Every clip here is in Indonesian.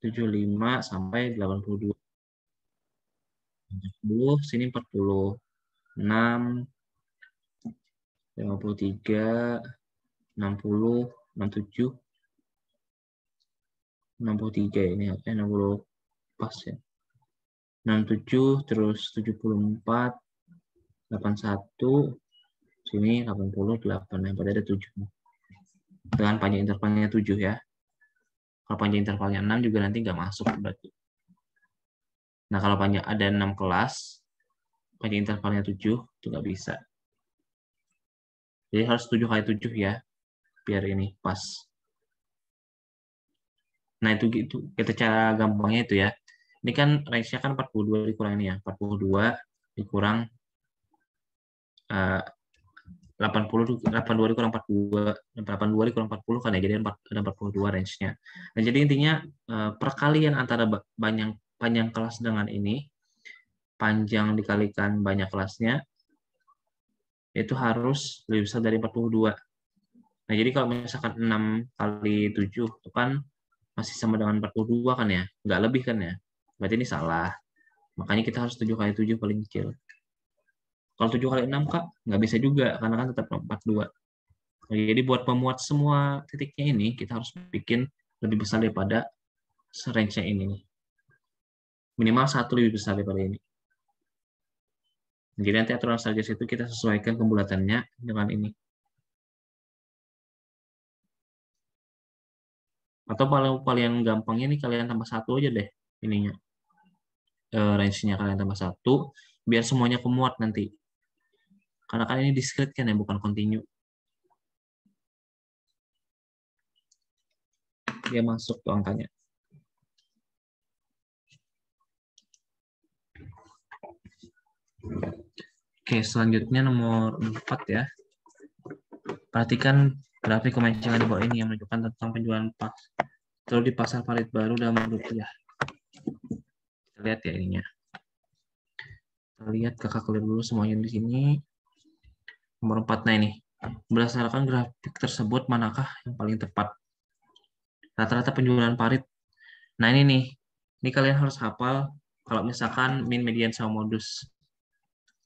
75 sampai 82. 70, sini 46, 53, 60, 67, 63 ini 60 pas ya. 67 terus 74, 81, sini 88 yang pada ada 7. Dengan panjang intervalnya 7 ya. Kalau panjang intervalnya 6 juga nanti nggak masuk berarti. Nah, kalau panjang ada 6 kelas, panjang intervalnya 7 itu nggak bisa. Jadi harus 7 kali 7 ya, biar ini pas. Nah, itu gitu. Kita cara gampangnya itu ya. Ini kan range-nya kan 42 dikurang ini ya. 42 dikurang 82 dikurang 42, 82 dikurang 40 kan ya, jadi ada 42 range-nya. Nah, jadi intinya perkalian antara panjang kelas dengan ini, panjang dikalikan banyak kelasnya, itu harus lebih besar dari 42. Nah, jadi kalau misalkan 6 kali 7 itu kan masih sama dengan 42 kan ya, nggak lebih kan ya. Berarti ini salah. Makanya kita harus 7 kali 7 paling kecil. Kalau 7 kali 6 Kak, nggak bisa juga, karena kan tetap 42. Nah, jadi buat pemuat semua titiknya ini, kita harus bikin lebih besar daripada range-nya ini. Minimal 1 lebih besar daripada ini. Jadi nanti aturan Stargate itu kita sesuaikan pembulatannya dengan ini. Atau paling gampangnya nih kalian tambah 1 aja deh ininya. Range-nya kalian tambah 1, biar semuanya kemuat nanti. Karena kan ini discrete kan ya, bukan continue. Dia masuk tuh angkanya. Oke, selanjutnya nomor 4 ya. Perhatikan grafik kemancingan di bawah ini yang menunjukkan tentang penjualan pas telur di pasar parit baru dalam rupiah. Kita lihat ya ininya. Kita lihat kakak clear dulu semuanya di sini. Nomor 4, nah ini. Berdasarkan grafik tersebut, manakah yang paling tepat? Rata-rata penjualan parit. Nah ini nih. Ini kalian harus hafal kalau misalkan min, median, sama modus.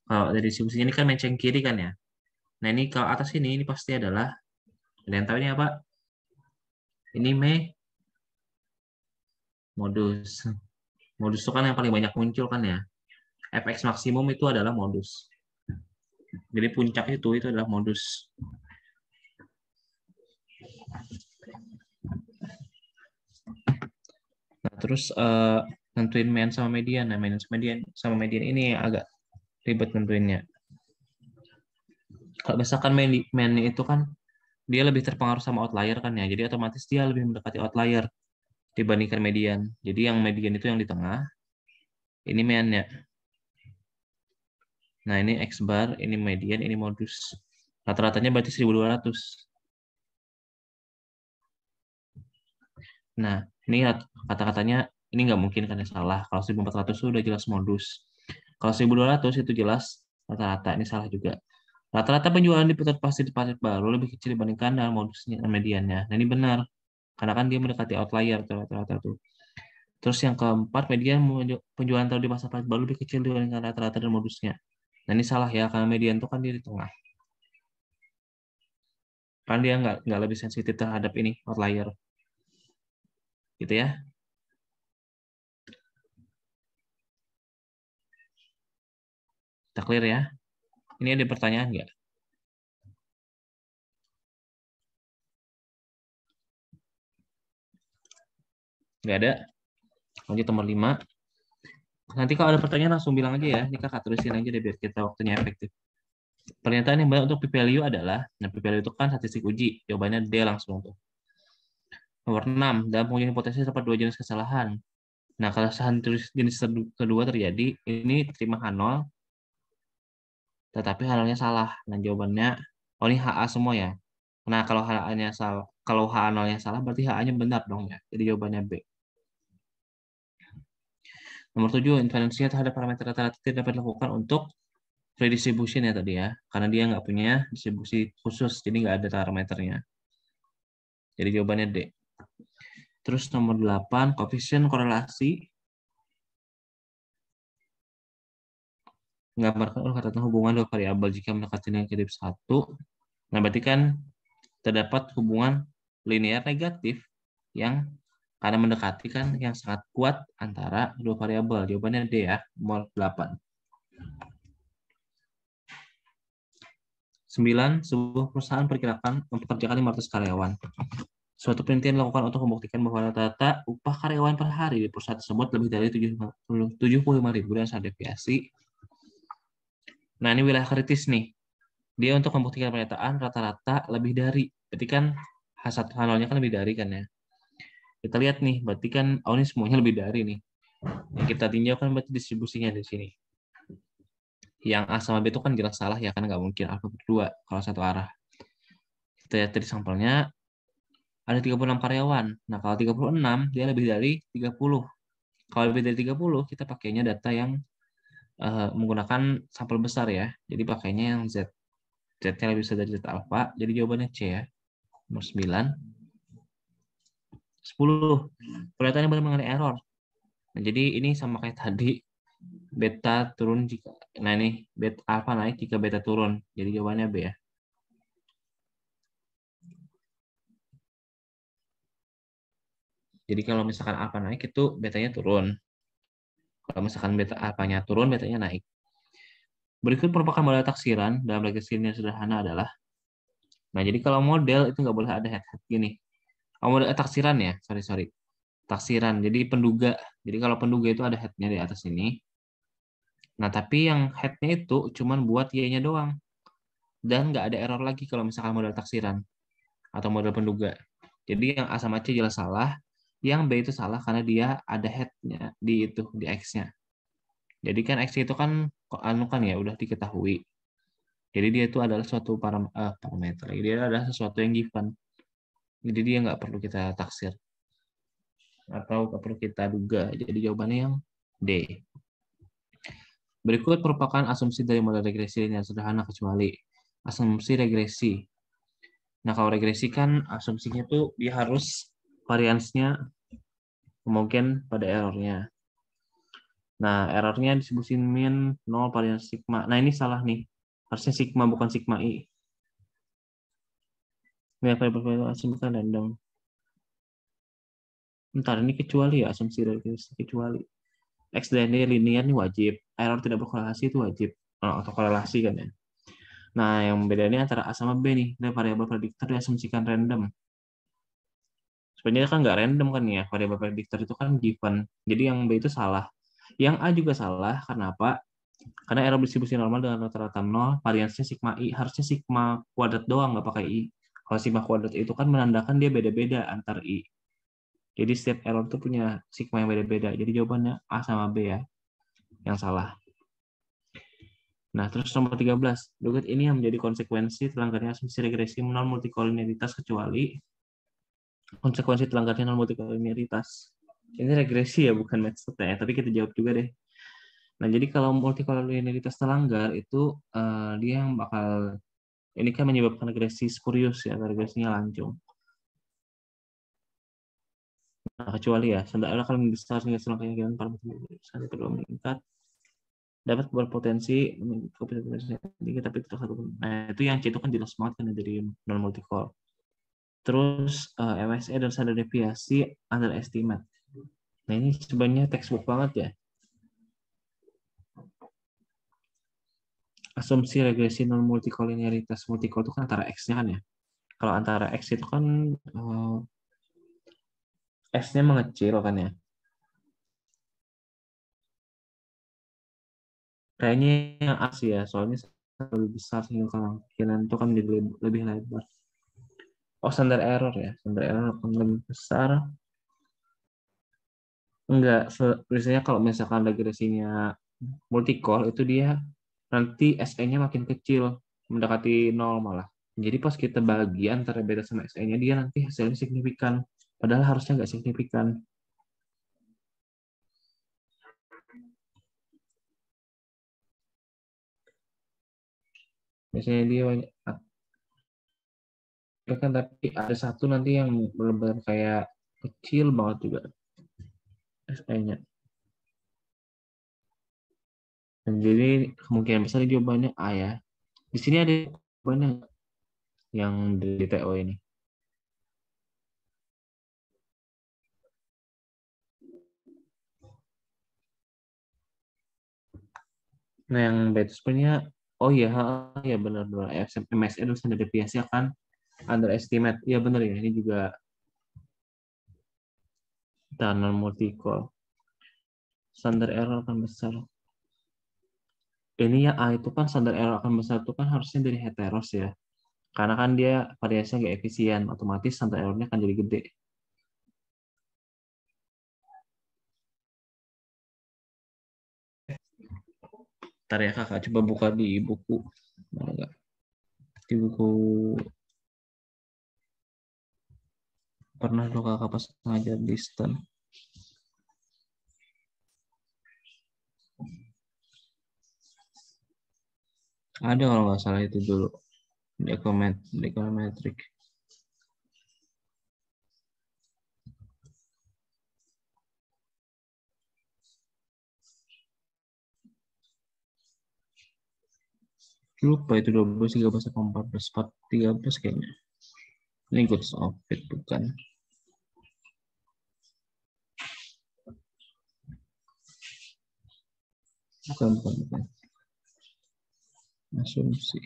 Kalau dari distribusinya ini kan menceng kiri kan ya. Nah ini kalau atas ini pasti adalah, kalian tahu ini apa? Ini modus. Modus itu kan yang paling banyak muncul kan ya. Fx maksimum itu adalah modus. Jadi puncak itu adalah modus. Nah, terus nentuin mean sama median. Nah, mean sama median ini agak ribet nentuinnya. Kalau misalkan mean itu kan dia lebih terpengaruh sama outlier kan ya. Jadi otomatis dia lebih mendekati outlier dibandingkan median. Jadi yang median itu yang di tengah. Ini mean-nya. Nah, ini X bar, ini median, ini modus. Rata-ratanya berarti 1200. Nah, ini kata-katanya ini nggak mungkin kan ya, salah. Kalau 1400 itu udah jelas modus. Kalau 1200 itu jelas rata-rata, ini salah juga. Rata-rata penjualan di pusat pasti di pasar baru lebih kecil dibandingkan dengan modusnya dan mediannya. Nah, ini benar. Karena kan dia mendekati outlier rata-rata tuh. Terus yang keempat, median penjualan tahu di pasar baru lebih kecil dibandingkan rata-rata dan modusnya. Nah, ini salah ya, karena median itu kan dia di tengah. Kan dia nggak lebih sensitif terhadap ini, outlier. Gitu ya. Kita clear ya. Ini ada pertanyaan nggak? Nggak ada. Lanjut nomor 5. Nanti kalau ada pertanyaan langsung bilang aja ya. Ini kakak tulisin aja deh biar kita waktunya efektif. Pernyataan yang benar untuk p-value adalah, nah p-value itu kan statistik uji. Jawabannya D langsung tuh. Nomor 6. Dalam pengujian hipotesis terdapat 2 jenis kesalahan. Nah, kesalahan jenis kedua terjadi, ini terima H0, tetapi H0-nya salah. Nah, jawabannya, oh ini HA semua ya. Nah, kalau HA-nya salah, kalau HA0-nya salah, berarti HA-nya benar dong ya. Jadi jawabannya B. Nomor 7, inferensinya terhadap parameter rata-rata tidak dapat dilakukan untuk redistribution ya tadi ya. Karena dia nggak punya distribusi khusus, jadi nggak ada parameternya. Jadi jawabannya D. Terus nomor 8, koefisien korelasi. Menggambarkan urut hubungan dua variabel jika mendekati negatif 1. Nah, berarti kan terdapat hubungan linear negatif yang karena mendekati kan yang sangat kuat antara dua variabel. Jawabannya D ya, nomor 8. 9. Sebuah perusahaan perkirakan mempekerjakan 500 karyawan. Suatu penelitian dilakukan untuk membuktikan bahwa rata-rata upah karyawan per hari di perusahaan tersebut lebih dari 75.000 dan ada deviasi. Nah, ini wilayah kritis nih. Dia untuk membuktikan pernyataan rata-rata lebih dari. Berarti kan H1 H0-nya kan lebih dari kan ya. Kita lihat nih, berarti kan ini semuanya lebih dari nih. Yang kita tinjau kan berarti distribusinya di sini. Yang A sama B itu kan jelas salah ya, kan nggak mungkin alfa berdua kalau satu arah. Kita lihat dari sampelnya, ada 36 karyawan. Nah, kalau 36, dia lebih dari 30. Kalau lebih dari 30, kita pakainya data yang menggunakan sampel besar ya. Jadi pakainya yang Z. Z-nya lebih besar dari Z alfa. Jadi jawabannya C ya. Nomor 9. 10. Pernyataannya benar mengenai error. Nah, jadi ini sama kayak tadi. Beta turun jika, nah ini beta alfa naik jika beta turun. Jadi jawabannya B ya. Jadi kalau misalkan alfa naik itu betanya turun. Kalau misalkan beta alfanya turun, betanya naik. Berikut merupakan model taksiran dalam regresi yang sederhana adalah, nah jadi kalau model itu nggak boleh ada head-head gini. Oh, model taksiran ya, sorry. Taksiran, jadi penduga. Jadi kalau penduga itu ada head-nya di atas ini. Nah, tapi yang head-nya itu cuman buat y-nya doang. Dan nggak ada error lagi kalau misalkan model taksiran atau model penduga. Jadi yang A sama C jelas salah, yang B itu salah karena dia ada head-nya di itu, di X-nya. Jadi kan X itu kan anu kan ya udah diketahui. Jadi dia itu adalah suatu parameter. Dia adalah sesuatu yang given. Jadi dia nggak perlu kita taksir atau nggak perlu kita duga. Jadi jawabannya yang D. Berikut merupakan asumsi dari model regresi yang sederhana kecuali asumsi regresi. Nah, kalau regresi kan asumsinya tuh dia harus variansnya mungkin pada errornya. Nah, errornya distribusi min 0 varians sigma. Nah, ini salah nih. Harusnya sigma bukan sigma i. Ini apa yang asumsikan random. Ntar ini kecuali ya, asumsi regresi kecuali. X dan Y linear ini wajib. Error tidak berkorelasi itu wajib. Atau korelasi kan ya. Nah, yang bedanya antara A sama B nih. Dari variabel prediktor diasumsikan random. Sebenarnya kan nggak random kan ya. Variabel prediktor itu kan given. Jadi yang B itu salah. Yang A juga salah. Kenapa? Karena error distribusi normal dengan rata-rata 0, variansnya sigma i. Harusnya sigma kuadrat doang, nggak pakai i. Kalau sigma kuadrat itu kan menandakan dia beda-beda antar i. Jadi setiap error itu punya sigma yang beda-beda. Jadi jawabannya A sama B ya, yang salah. Nah, terus nomor 13. Berikut ini yang menjadi konsekuensi terlanggarnya asumsi regresi non multikolinearitas kecuali konsekuensi terlanggarnya non multikolinearitas. Ini regresi ya, bukan metode ya, tapi kita jawab juga deh. Nah, jadi kalau multikolinearitas terlanggar itu dia yang bakal ini kan menyebabkan regresi spurius ya, regresinya lancung. Nah, kecuali ya, standar error akan besar hingga selangkahnya dengan parameter satu kedua meningkat dapat berpotensi tinggi tapi tidak satu. Nah, itu yang C itu kan jelas banget kan dari non multicore. Terus MSE dan standar deviasi underestimate. Nah, ini sebenarnya textbook banget ya. Asumsi regresi non multikolinearitas. Multikol itu kan antara X-nya kan ya. Kalau antara X itu kan S-nya mengecil kan ya. Kayaknya yang A sih ya, soalnya lebih besar sehingga kemungkinan itu kan menjadi lebih lebar. Oh, standar error ya. Standar error akan lebih besar. Enggak, biasanya kalau misalkan regresinya multicore itu dia nanti SE-nya makin kecil, mendekati 0 malah. Jadi pas kita bagi antara beta sama SE-nya, dia nanti hasilnya signifikan. Padahal harusnya nggak signifikan. Biasanya dia kan, tapi ada satu nanti yang benar-benar kayak Kecil banget juga SE-nya. Dan jadi kemungkinan besar jawabannya A ya. Di sini ada jawabannya yang di TO ini. Nah, yang B itu sebenarnya, oh iya, ya benar-benar MSE dan standar deviasi akan underestimate. Ya benar ya, ini juga tunnel multi-call. Standar error akan besar. Ini ya A itu kan standar error akan besar itu kan harusnya dari heteros ya. Karena kan dia variasinya nggak efisien, otomatis standar errornya akan jadi gede. Ntar ya kakak coba buka di buku. Mana enggak? Di buku pernah lo kakak pas ngajar di STAN. Ada kalau nggak salah itu dulu. Deconometric. Lupa itu 12, 13, 14, 13 kayaknya. Ini goods of it, bukan. Bukan. Asumsi.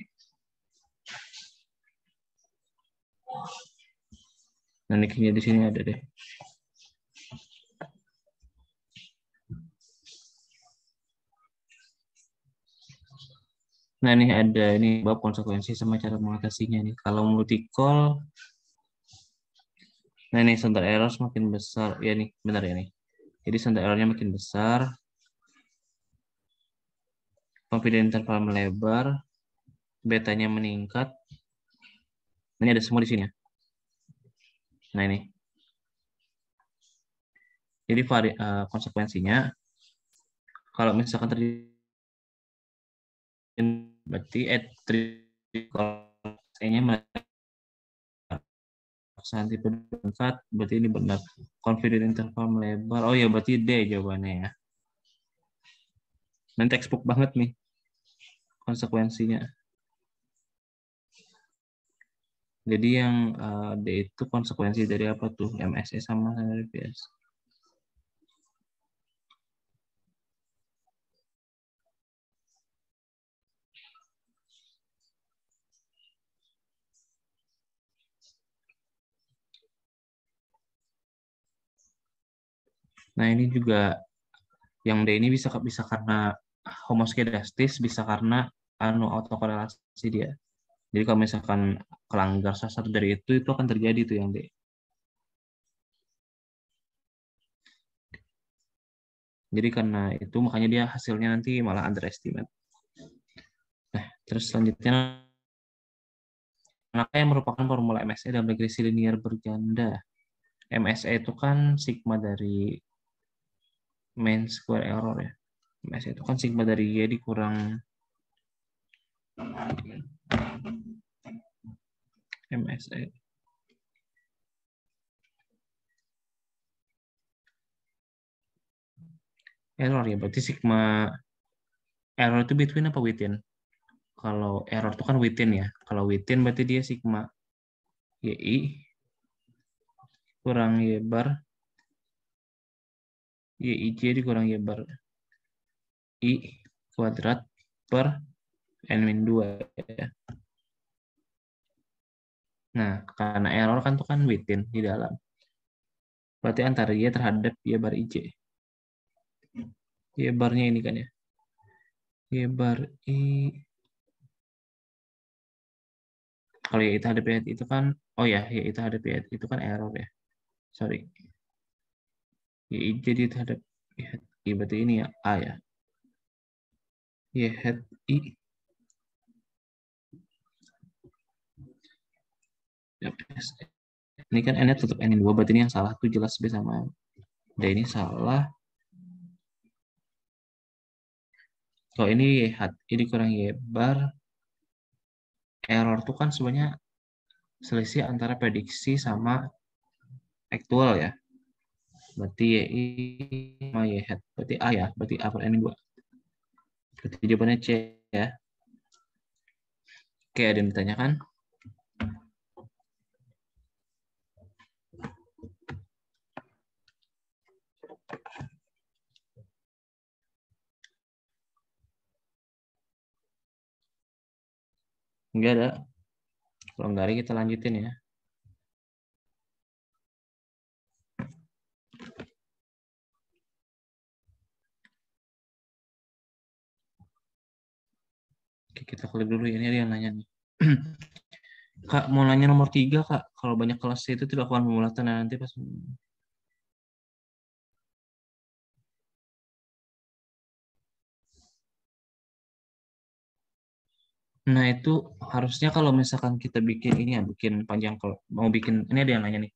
Nah, nicknya di sini ada deh. Nah, ini ada ini bab konsekuensi sama cara mengatasinya nih. Kalau multi-call, nah ini standar error semakin besar. Ya nih, benar ya nih. Jadi standar errornya makin besar, confidence interval melebar, betanya meningkat. Ini ada semua di sini ya. Nah ini. Jadi konsekuensinya, kalau misalkan terjadi berarti nya tipe meningkat, berarti ini benar. Confidence interval melebar. Oh ya, berarti D jawabannya ya. Nanti textbook banget nih konsekuensinya. Jadi yang D itu konsekuensi dari apa tuh? MSE sama standar deviasi. Nah, ini juga yang D ini bisa karena homoskedastis, bisa karena autokorelasi dia. Jadi kalau misalkan kelanggar salah satu dari itu akan terjadi tuh yang D. Jadi karena itu makanya dia hasilnya nanti malah underestimate. Nah, terus selanjutnya maka yang merupakan formula MSE dalam regresi linear berganda. MSE itu kan sigma dari mean square error ya. MSE itu kan sigma dari Y dikurang MSE. Error ya, berarti sigma error itu between apa within? Kalau error itu kan within ya. Kalau within berarti dia sigma YI kurang Y bar YIJ dikurang Y bar I kuadrat per N-2 ya. Nah, karena error kan itu kan within di dalam. Berarti antara Y terhadap Y bar IJ. Y barnya ini kan ya. Y bar I. Kalau Y terhadap Y itu kan, oh ya, Y terhadap Y itu kan error ya. Sorry. Y jadi terhadap Y hat I, berarti ini ya A ya. Y hat I. Ini kan N-nya tutup N2, berarti ini yang salah tuh jelas B sama D ini salah. Kalau ini Y hat ini kurang Y bar. Error tuh kan sebenarnya selisih antara prediksi sama aktual ya. Berarti YI sama Y hat. Berarti A ya. Berarti A per N2. Berarti jawabannya C ya. Oke, ada yang ditanyakan? Enggak ada. Kalau enggak ada kita lanjutin ya. Oke, kita klik dulu. Ini ada yang nanya nih. Kak, mau nanya nomor 3, Kak. Kalau banyak kelas itu tidak akan pembulatan nanti pas. Nah, itu harusnya kalau misalkan kita bikin ini ya, bikin panjang, kalau mau bikin, ini ada yang nanya nih.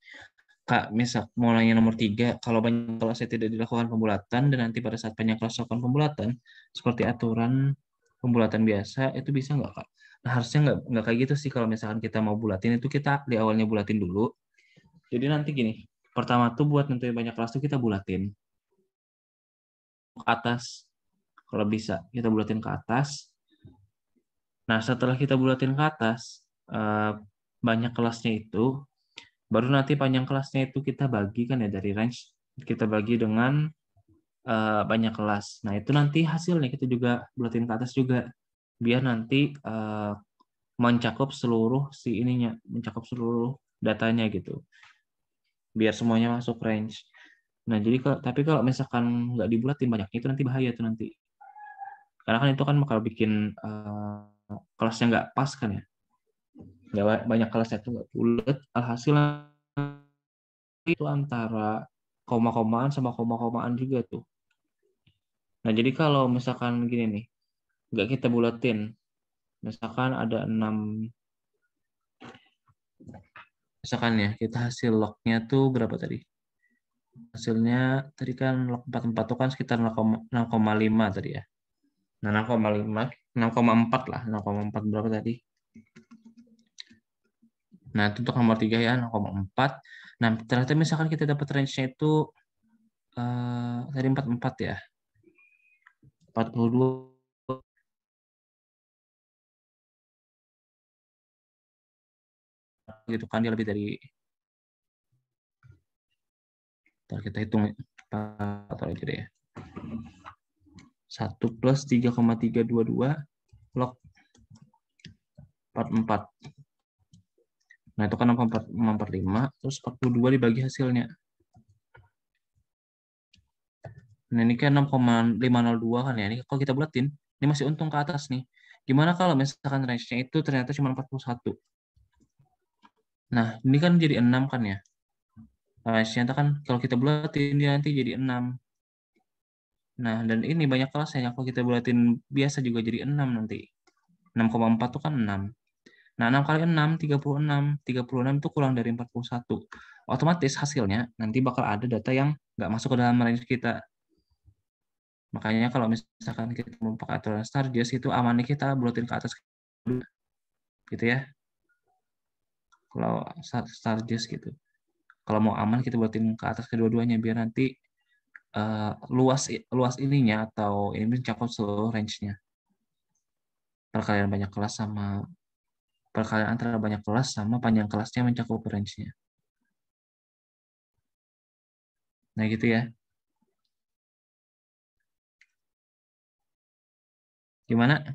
Kak, misal mau nanya nomor 3, kalau banyak kelasnya tidak dilakukan pembulatan dan nanti pada saat banyak kelas dilakukan pembulatan, seperti aturan pembulatan biasa, itu bisa nggak, Kak? Nah, harusnya nggak kayak gitu sih. Kalau misalkan kita mau bulatin, itu kita di awalnya bulatin dulu. Jadi nanti gini, pertama tuh buat nentuin banyak kelas tuh kita bulatin ke atas. Kalau bisa, kita bulatin ke atas. Nah, setelah kita bulatin ke atas, banyak kelasnya itu, baru nanti panjang kelasnya itu kita bagi kan ya dari range, kita bagi dengan banyak kelas. Nah, itu nanti hasilnya kita juga bulatin ke atas juga, biar nanti mencakup seluruh si ininya, mencakup seluruh datanya gitu, biar semuanya masuk range. Nah, jadi tapi kalau misalkan nggak dibulatin banyak itu nanti bahaya tuh nanti. Karena kan itu kan bakal bikin kelasnya nggak pas kan ya. Nggak banyak kelasnya tuh nggak bulat, alhasil itu antara koma-komaan sama koma-komaan juga tuh. Nah, jadi kalau misalkan gini nih, nggak kita bulatin, misalkan ada 6, misalkan ya, kita hasil lognya tuh berapa tadi? Hasilnya tadi kan log 44 tuh kan sekitar 6,5 tadi ya. Nah, 6,5, 6,4 lah, 6,4 berapa tadi? Nah, itu untuk nomor 3 ya, 0,4. Nah, ternyata misalkan kita dapat range-nya itu tadi 44 ya. 42 gitu kan, dia lebih dari, ntar kita hitung atau aja deh ya. 1 plus 3,322 log 44. Nah, itu kan 6,45, terus 42 dibagi hasilnya. Nah, ini kan 6,502 kan ya. Ini kalau kita bulatin, ini masih untung ke atas nih. Gimana kalau misalkan range-nya itu ternyata cuma 41? Nah, ini kan jadi 6 kan ya. Range-nya kan kalau kita bulatin dia nanti jadi 6. Nah, dan ini banyak kelasnya. Kalau kita bulatin biasa juga jadi 6 nanti. 6,4 itu kan 6. Nah, 6 kali 6, 36. 36 itu kurang dari 41. Otomatis hasilnya nanti bakal ada data yang nggak masuk ke dalam range kita. Makanya kalau misalkan kita mau pakai aturan Stargest itu amannya kita bulatin ke atas gitu ya. Kalau Stargest gitu. Kalau mau aman kita bulatin ke atas kedua-duanya biar nanti luas luas ininya atau ini mencakup seluruh range-nya. Perkalian banyak kelas sama perkalian antara banyak kelas sama panjang kelasnya mencakup range-nya. Nah, gitu ya. Gimana?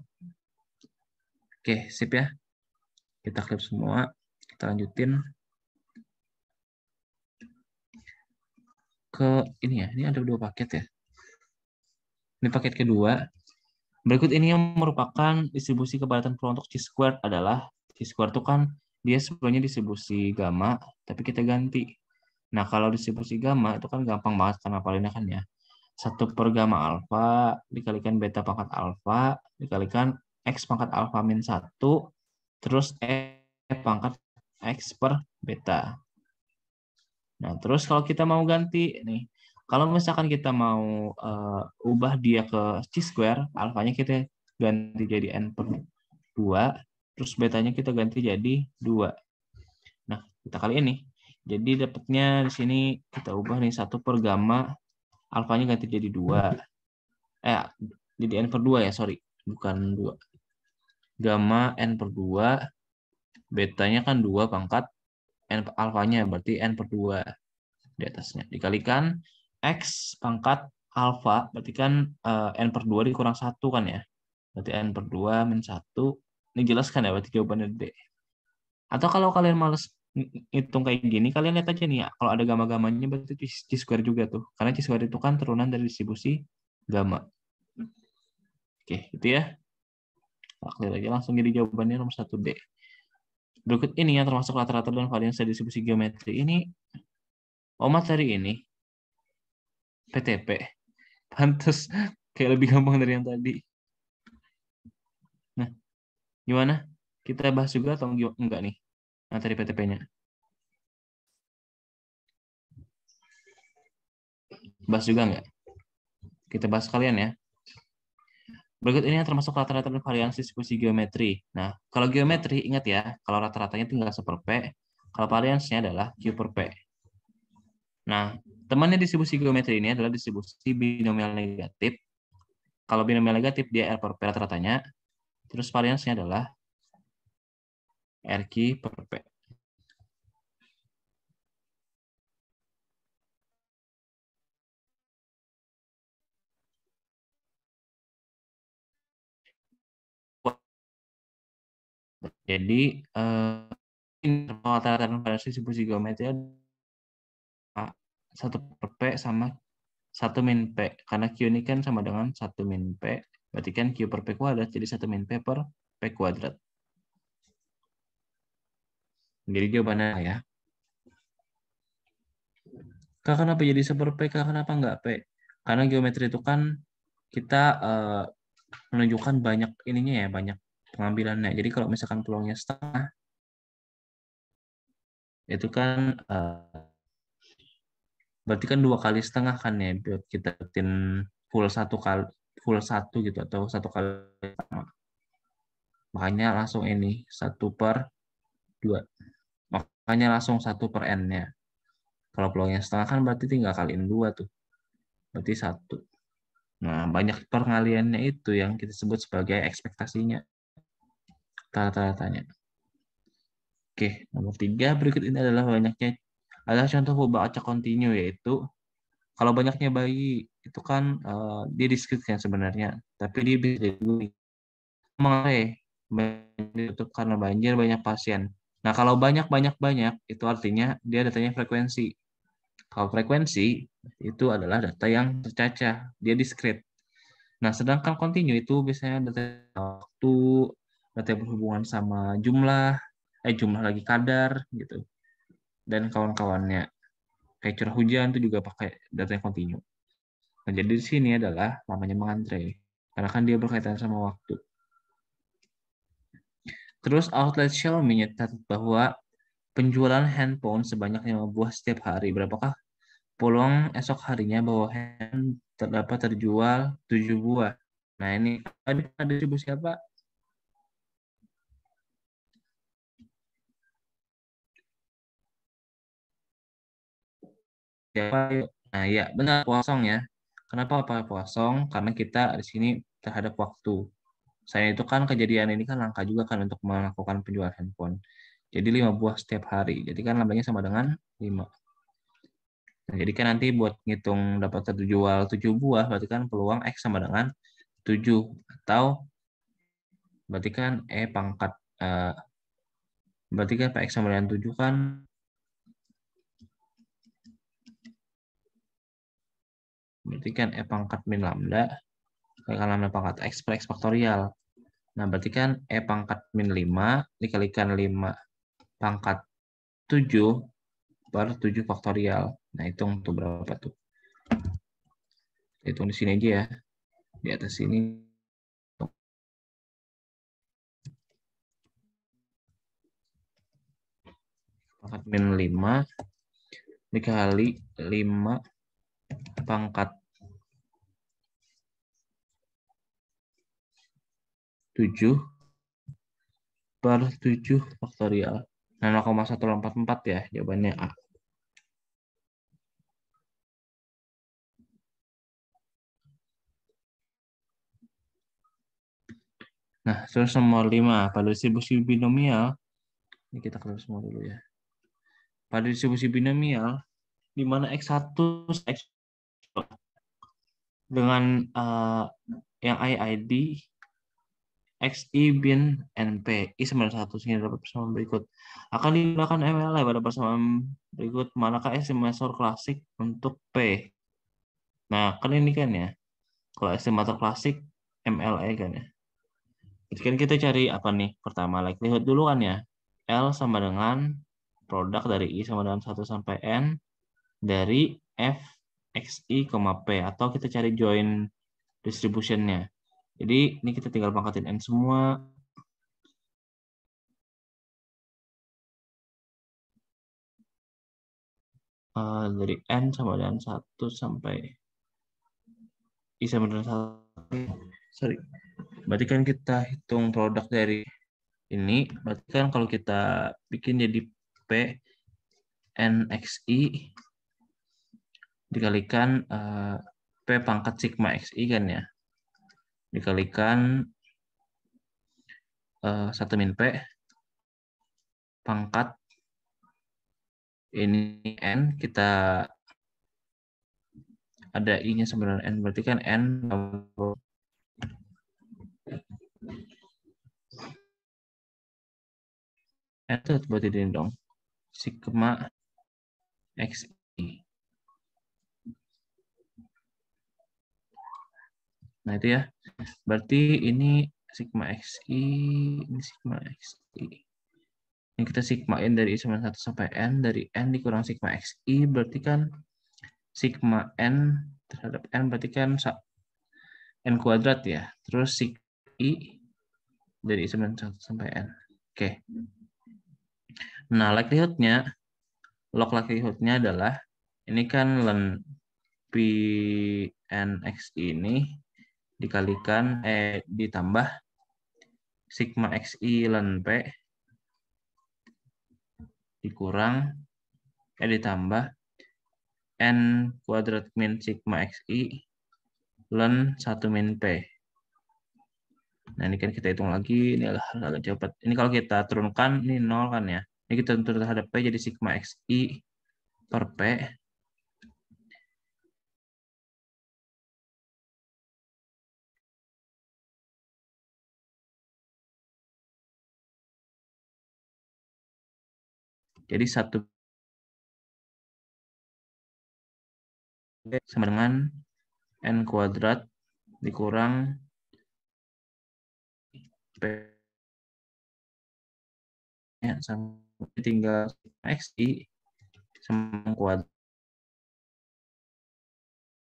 Oke, sip ya. Kita klip semua. Kita lanjutin ke ini ya. Ini ada 2 paket ya. Ini paket kedua. Berikut ini yang merupakan distribusi kepadatan flow untuk chi-squared adalah chi-squared itu kan dia sebenarnya distribusi gamma, tapi kita ganti. Nah, kalau distribusi gamma itu kan gampang banget karena palinnya kan ya. 1 per gamma alfa dikalikan beta pangkat alfa dikalikan x pangkat alfa min 1 terus pangkat x per beta. Nah, terus kalau kita mau ganti nih, kalau misalkan kita mau ubah dia ke chi-square, alfanya kita ganti jadi n per 2, terus betanya kita ganti jadi 2. Nah, kita kali ini Jadi dapatnya di sini kita ubah nih 1 per gamma, alfanya ganti jadi 2. Jadi n per 2 ya, sorry. Bukan 2. Gamma n per 2, betanya kan 2 pangkat n alfanya, berarti n per 2 di atasnya. Dikalikan x pangkat alfa, berarti kan n per 2 dikurang 1 kan ya. Berarti n per 2 min 1. Ini jelas kan ya, berarti jawabannya D. Atau kalau kalian males hitung kayak gini, kalian lihat aja nih ya. Kalau ada gamma-gamanya berarti C-square juga tuh. Karena C-square itu kan turunan dari distribusi gamma. Oke, itu ya. Clear aja, langsung jadi jawabannya nomor 1D. Berikut ini yang termasuk rata-rata dan varians dari distribusi geometri. Ini, materi ini, PTP. Pantes kayak lebih gampang dari yang tadi. Nah, gimana? Kita bahas juga atau enggak nih materi PTP-nya? Bahas juga enggak? Kita bahas kalian ya. Berikut ini yang termasuk rata-rata dan varians distribusi geometri. Nah, kalau geometri, ingat ya, kalau rata-ratanya tinggal 1 per P, kalau variansnya adalah Q per P. Nah, temannya distribusi geometri ini adalah distribusi binomial negatif. Kalau binomial negatif, dia R per P rata-ratanya. Terus variansnya adalah RQ per P. Jadi, rata-rata dan varians distribusi geometri adalah 1 per P sama 1 min P. Karena Q ini kan sama dengan 1 min P. Berarti kan Q per P kuadrat, jadi 1 min P per P kuadrat. Jadi jawabannya ya. Kak, kenapa jadi 1 per P? Kak, kenapa enggak P? Karena geometri itu kan kita menunjukkan banyak ininya ya, banyak pengambilannya. Jadi kalau misalkan peluangnya setengah, itu kan berarti kan 2 kali setengah kan ya, buat kita dapetin full 1 gitu, atau 1 kali sama. Makanya langsung ini 1 per 2. Makanya langsung 1 per n-nya. Kalau peluangnya setengah kan berarti tinggal kaliin 2 tuh. Berarti 1. Nah, banyak pengaliannya itu yang kita sebut sebagai ekspektasinya. Rata-ratanya. Oke, nomor 3 berikut ini adalah contoh hubungan acak kontinu, yaitu kalau banyaknya bayi itu kan dia diskrit kan sebenarnya, tapi dia bisa jadi mengalami ditutup karena banjir banyak pasien. Nah, kalau banyak itu artinya dia datanya frekuensi. Kalau frekuensi itu adalah data yang tercacah, dia diskrit. Nah, sedangkan kontinu itu biasanya data waktu, data yang berhubungan sama jumlah lagi kadar gitu, dan kawan-kawannya. Kayak curah hujan itu juga pakai data yang kontinu. Nah, jadi di sini adalah namanya mengantre, karena kan dia berkaitan sama waktu. Terus outlet Xiaomi mencatat bahwa penjualan handphone sebanyak 5 buah setiap hari. Berapakah peluang esok harinya bahwa handphone terdapat terjual 7 buah? Nah, ini ada distribusi apa? Siapa? Nah, ya benar, kosong ya. Kenapa pakai kosong? Karena kita di sini terhadap waktu. Saya itu kan kejadian ini kan langka juga kan untuk melakukan penjualan handphone. Jadi 5 buah setiap hari. Jadi kan lambangnya sama dengan 5. Nah, jadi kan nanti buat ngitung dapat terjual 7 buah, berarti kan peluang X sama dengan 7. Atau berarti kan pangkat, berarti kan PX sama dengan 7 kan, berarti kan pangkat min lambda, kalikan lambda pangkat X per X faktorial. Nah, berarti kan pangkat min 5 dikalikan 5 pangkat 7 per 7 faktorial. Nah, hitung tuh berapa tuh. Hitung di sini aja ya. Di atas sini. Pangkat min 5 dikali 5 pangkat 7 per 7 faktorial. Nah, 0,184 ya, jawabannya A. Nah, terus nomor 5, pada distribusi binomial, ini kita keluar semua dulu ya. Pada distribusi binomial, di mana X1 X dengan yang IID XI bin NP I sama dengan 1 sehingga dapat persamaan berikut. Akan digunakan MLA pada persamaan berikut manakah estimator klasik untuk P. Nah, kan ini kan ya. Kalau estimator klasik MLA kan ya. Jadi kan kita cari apa nih? Pertama likelihood dulu kan ya. L sama dengan produk dari I sama dengan 1 sampai N dari F XI, P atau kita cari join distribution-nya. Jadi ini kita tinggal pangkatin N semua. Dari N sama dengan 1 sampai I sama dengan 1. Sorry. Berarti kan kita hitung produk dari ini. Berarti kan kalau kita bikin jadi P NXI dikalikan P pangkat sigma XI kan ya. Dikalikan 1 min P pangkat ini N, kita ada I-nya sama dengan N, berarti kan N itu berarti ini dong sigma XI. Nah itu ya, berarti ini sigma XI, ini sigma XI. Ini kita sigmain dari I sama 1 sampai N, dari N dikurang sigma XI, berarti kan sigma N terhadap N berarti kan N kuadrat ya. Terus sigma I dari I sama 1 sampai N. Oke. Nah, log likelihood-nya adalah ini kan len PNX ini dikalikan ditambah sigma XI len P dikurang ditambah N kuadrat min sigma XI len 1 min P. Nah, ini kan kita hitung lagi, ini agak cepat. Ini kalau kita turunkan, ini 0 kan ya. Ini kita turun terhadap P jadi sigma XI per P. Jadi 1 sama dengan N kuadrat dikurang P sama tinggal XI sama kuadrat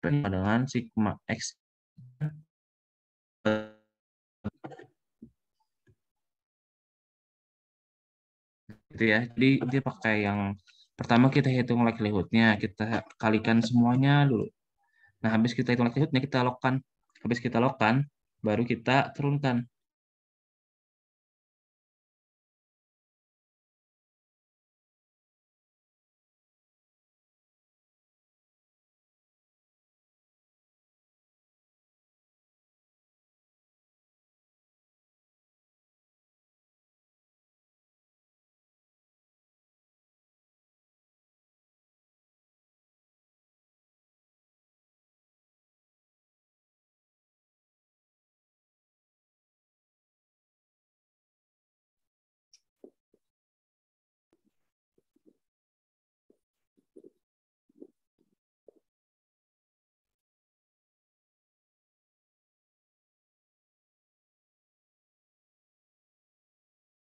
dengan sigma X gitu ya. Jadi dia pakai yang pertama kita hitung likelihood-nya, kita kalikan semuanya dulu. Nah, habis kita hitung likelihood-nya kita logkan. Habis kita logkan baru kita turunkan.